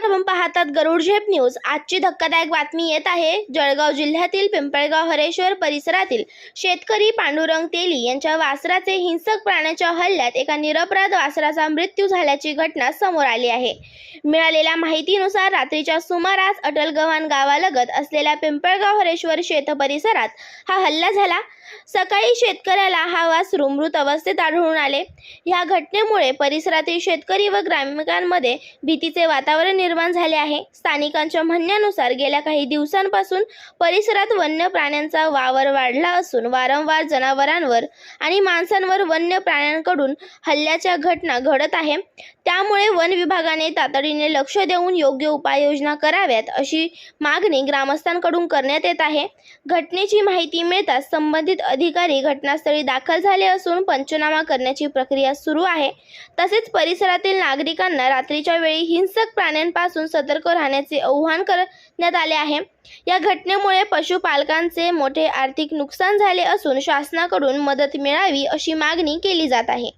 आपण पाहतात गरुड झेप न्यूज। आजची धक्कादायक बातमी येत आहे जळगाव जिल्ह्यातील पिंपळगाव हरेश्वर परिसरातील शेतकरी पांडुरंग तेली यांच्या वासराचे हिंसक प्राण्याच्या हल्ल्यात एका निरपराध वासराचा मृत्यू झाल्याची घटना समोर आली आहे। मिळालेल्या माहितीनुसार रात्रीच्या सुमारास अटलगव्हाण गावालगत असलेल्या पिंपळगाव हरेश्वर शेत परिसरात हा हल्ला झाला। सकाळी शेतकऱ्याला हा वासरू मृत अवस्थेत आढळून आले। या घटनेमुळे परिसरातील शेतकरी व ग्रामस्थांमध्ये भीतीचे वातावरण निर्माण झाले आहे। स्थानिकांच्या म्हणण्यानुसार गेल्या काही दिवसांपासून परिसरात वन्य प्राण्यांचा वावर वाढला असून वारंवार जनावरांवर आणि माणसांवर वन्य प्राण्यांकडून हल्ल्याच्या घटना घडत आहे। त्यामुळे वन विभागाने तातडीने लक्ष देऊन योग्य उपाययोजना कराव्यात अशी मागणी ग्रामस्थांकडून करण्यात येत आहे। घटनेची माहिती मिळताच संबंधित अधिकारी घटनास्थळी दाखल झाले असून पंचनामा करण्याची प्रक्रिया सुरू आहे। तसेच परिसरातील नागरिकांना रात्रीच्या वेळी हिंसक प्राण्यांपासून सतर्क राहण्याचे आवाहन करण्यात आले आहे। या घटनेमुळे पशुपालकांचे मोठे आर्थिक नुकसान झाले असून शासनाकडून मदत मिळावी अशी मागणी केली जात आहे।